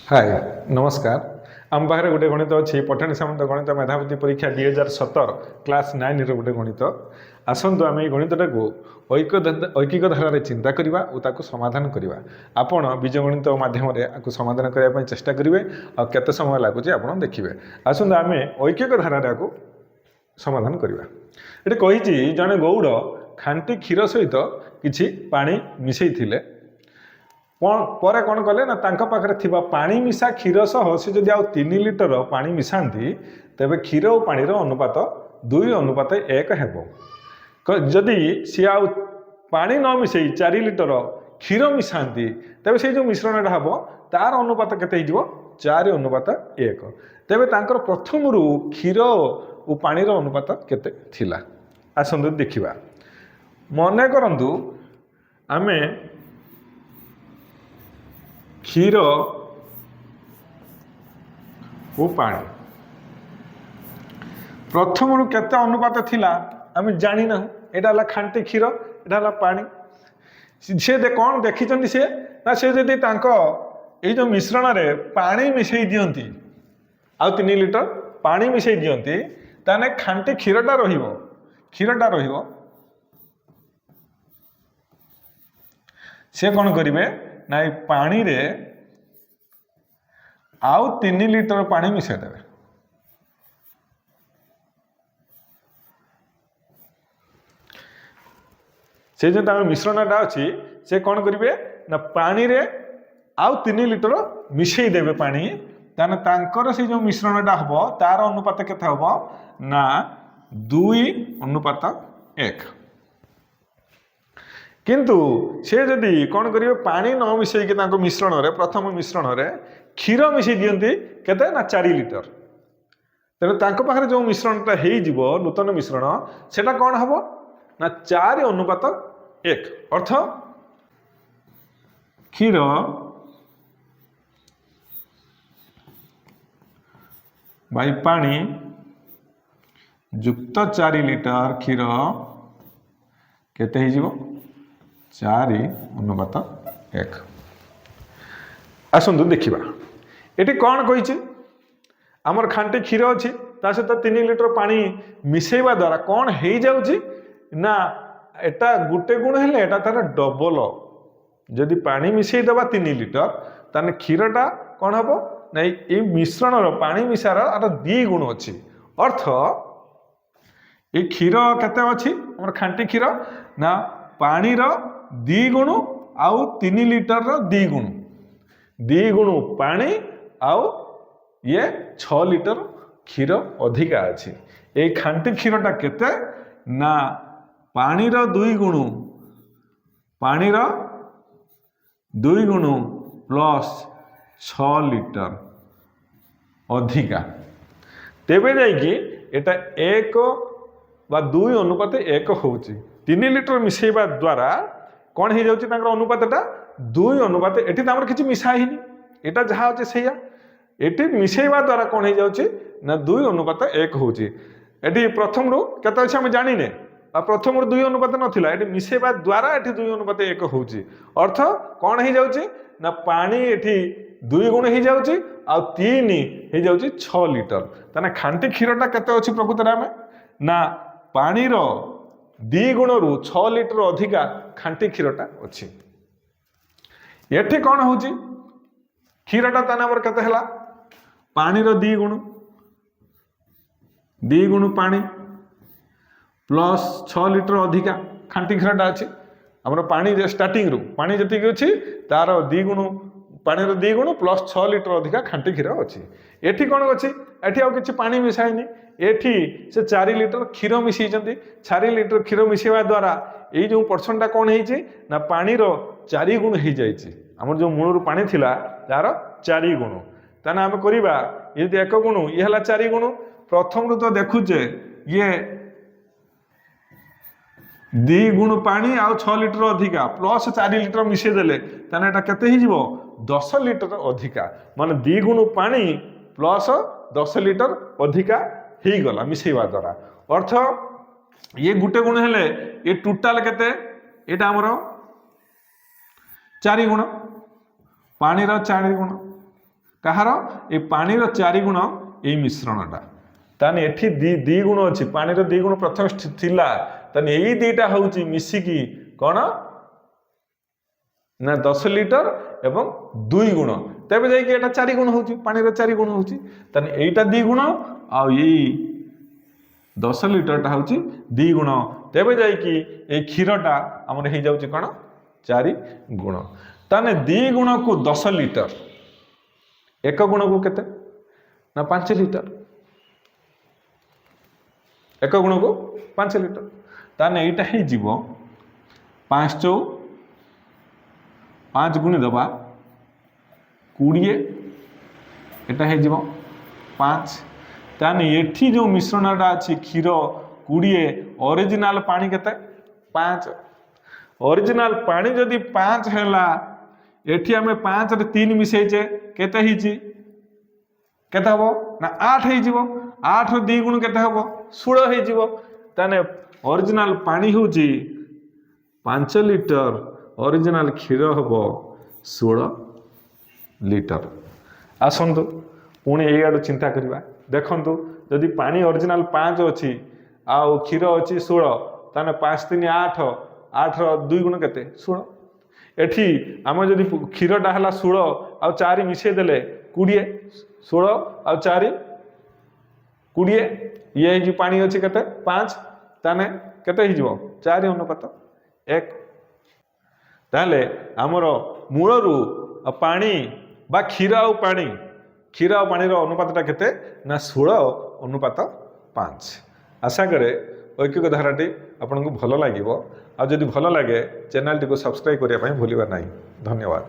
हाय नमस्कार। आम पाखे गोटे गणित अच्छी पठाणी सामंत गणित मेधावी परीक्षा 2017 क्लास 9 गोटे गणित आसतु आम ये गणितटा को ऐकिक धारा चिंता करवा और समाधान करवा। आपण बीज गणित मध्यम समाधान करने चेष्टा करेंगे और केते समय लगुच आप देखिए। आसतु आम ऐकिक धारा को समाधान करवा। ये कही जड़े गौड़ खांटी क्षीर सहित किसी पानी मिसई पर कौन कले ना तांका पाखरे थिबा पानी मिसा क्षीर सह से जदि आउ 3 लिटर पानी मिसाती तेबे क्षीर और पानीर अनुपात 2:1 हेबो। जदि सी आउ पानी न मिसई 4 लिटर क्षीर मिसाती तेबे से जो मिश्रणटा हेबो तार अनुपात केते हिजो 4:1। तेबे तांकर प्रथम रु क्षीर और पानीर अनुपात केते थिला आसंतु देखिबा। मने करंतु आमे क्षीर वो पानी प्रथम रु केते अनुपात थिला आम जानी ना। यहाँ खांटी क्षीर यहाँ पानी से कौन देखी से ना से जदि ये जो मिश्रण रे पानी मिसई दियंती आउ 3 लिटर पानी मिसई दियंती ताने खांटी क्षीरटा रहिबो से कौन करिवे ना पानी रे आउ 3 लिटर पानी मिसई देवे। से जो मिश्रणटा अच्छी से कौन करिवे ना पानी रे आउ 3 लिटर मिसई देवे पानी ताने तांकर से जो मिश्रणटा हबो तार अनुपात केते हबो ना 2:1। किंतु से जदि कौन करिवे पानी न मिसई के मिश्रण रे प्रथम मिश्रण रे क्षीर मिसई दियंती केते ना 4 लिटर तेणु तांको पाखरे जो मिश्रणटा हेई जिवो नूतन मिश्रण सेटा कौन हबो ना 4:1 अर्थ क्षीर बाई पानी युक्त 4 लिटर क्षीर केते हेई जिवो 4:1। आसतु देखिबा एटी कौन कही आमर खांटी क्षीर अच्छी ता सहित 3 लिटर पानी मिसेवा द्वारा कौन हो जाउची ना एटा गुटे गुण हेले एटा तार डबल। जदि पानी मिसई दबा 3 लिटर ताने क्षीरटा कौन हम ना ये मिश्रण पानी मिसार 2 गुण अच्छी अर्थ ये क्षीर केते अच्छी आमर खांटी क्षीर ना पानीर 2 गुण आउ 3 लिटर 2 गुण 2 गुण पानी आउ ये 6 लिटर क्षीर अधिका अच्छी। ये खांटी क्षीरटा केते ना पानीर 2 गुण प्लस 6 लिटर अधिका तेबे जाइकी एटा 1/2:1 होउची। 3 लिटर मिसेଇବା द्वारा कौन हो जाउची तांकर अनुपातटा 2:1। एठी त हमर किछि मिसा हिनी एटा जहा होचे सेया एठी मिसेଇବା द्वारा कौन हो जाउची ना 2:1 होउची। एठी प्रथम रु केते अछि हम जानि ने आ प्रथम रु 2:1 नथिला एठी मिसेଇବା द्वारा एठी 2:1 होउची अर्थ कौन हो जाउची ना पानी एठी 2 गुण हो जाउची आ 3 हो जाउची 6 लिटर ताने खांटी क्षीरटा केते अछि प्रकृत रे हमें ना पानीर 2 गुण रु 6 लिटर अधिका खांटी क्षीरटा अच्छी। एठी कौन होउची क्षीरटा ताने हमर केते हला पानीर 2 गुण पानी प्लस 6 लिटर अधिका खांटी क्षीरटा अच्छी। हमर पानी स्टार्टिंग रु पानी जति अछि तार 2 गुण पानीर 2 गुण प्लस 6 लिटर अधिका खांटी क्षीर अच्छी। एठी कौन अच्छी एठी आउ किछि पानी मिसाइनी एठी से 4 लिटर क्षीर मिसैचंती 4 लिटर क्षीर मिसेवा द्वारा ये जो पर्सनटा कौन है ना पानीर 4 गुण हो जाइए। आमर जो मूलर पानी थिला तार 4 गुण ताना आम करवा ये 1 गुण ये हला 4 गुण प्रथम रु तो देखुचे ये 2 गुण पानी आउ 6 लिटर अधिका प्लस 4 लिटर मिसई देले ताने एटा केते ही जीवो 10 लिटर अधिका माने 2 गुण पानी प्लस 10 लिटर अधिका ही गला मिसेଇବା द्वारा अर्थ ये गुटे गुण हेले ये टोटाल केते एटा हमरो 4 गुण पानी रो 4 गुण କାହାର ଏ ପାଣିର 4 ଗୁଣ ଏଇ ମିଶ୍ରଣଟା। ତାହେଲେ ଏଠି ଦି ଗୁଣ ଅଛି, ପାଣିର 2 ଗୁଣ ପ୍ରଥମେ ଥିଲା, ତାହେଲେ ଏଇ ଦୁଇଟା ହେଉଛି ମିଶିକି କ'ଣ ନା 10 ଲିଟର ଏବଂ 2 ଗୁଣ, ତେବେ ଯାଇକି ଏଇଟା 4 ଗୁଣ ହେଉଛି, ପାଣିର 4 ଗୁଣ ହେଉଛି। ତାହେଲେ ଏଇଟା 2 ଗୁଣ ଆଉ ଏଇ 10 ଲିଟରଟା ହେଉଛି 2 ଗୁଣ, ତେବେ ଯାଇକି ଏଇ କ୍ଷୀରଟା ଆମର ହେଇଯାଉଛି କ'ଣ 4 ଗୁଣ। ତାହେଲେ 2 ଗୁଣକୁ 10 ଲିଟର, 1 ଗୁଣକୁ କେତେ ନା 5 ଲିଟର, 1 ଗୁଣକୁ 5 ଲିଟର। ତାହେଲେ ଏଇଟା ହେଇଯିବ 5 ଗୁଣି ଦେବା 20, ଏଟା ହେଇଯିବ 5। ତାହେଲେ ଏଠି ଯେଉଁ ମିଶ୍ରଣଟା ଅଛି କ୍ଷୀର 20, ଅରିଜିନାଲ ପାଣି କେତେ 5। ଅରିଜିନାଲ ପାଣି ଯଦି 5 ହେଲା, ଏଠି ଆମେ 5ରେ 3 ମିଶେଇଛେ, କେତେ ହେଇଛି କେତେ ହେବ ନା 8 ହେଇଯିବ। 8ର 2 ଗୁଣ କେତେ ହେବ 16 ହେଇଯିବ। ତାହେଲେ ଅରିଜିନାଲ ପାଣି ହେଉଛି 5 ଲିଟର, ଅରିଜିନାଲ କ୍ଷୀର ହେବ 16 ଲିଟର। ଆସନ୍ତୁ ପୁଣି ଏଇଆଡ଼ୁ ଚିନ୍ତା କରିବା। ଦେଖନ୍ତୁ ଯଦି ପାଣି ଅରିଜିନାଲ 5 ଅଛି ଆଉ କ୍ଷୀର ଅଛି 16, ତାହେଲେ 5 3 8, 8ର 2 ଗୁଣ କେତେ 16। ଏଠି ଆମେ ଯଦି କ୍ଷୀରଟା ହେଲା 16 ଆଉ 4 ମିଶେଇ ଦେଲେ 20, 16 ଆଉ 4 20, ଇଏ ହେଇଛି ପାଣି ଅଛି କେତେ 5, ତାହେଲେ କେତେ ହେଇଯିବ 4 ଅନୁପାତ 1। ତାହେଲେ ଆମର ମୂଳରୁ ପାଣି ବା କ୍ଷୀର ଆଉ ପାଣିର ଅନୁପାତଟା କେତେ ନା 16 ଅନୁପାତ 5। ଆଶା କରେ ଐକିକ ଧାରାଟି ଆପଣଙ୍କୁ ଭଲ ଲାଗିବ। ଆଉ ଯଦି ଭଲ ଲାଗେ ଚ୍ୟାନେଲଟିକୁ ସବସ୍କ୍ରାଇବ୍ କରିବା ପାଇଁ ଭୁଲିବା ନାହିଁ। ଧନ୍ୟବାଦ।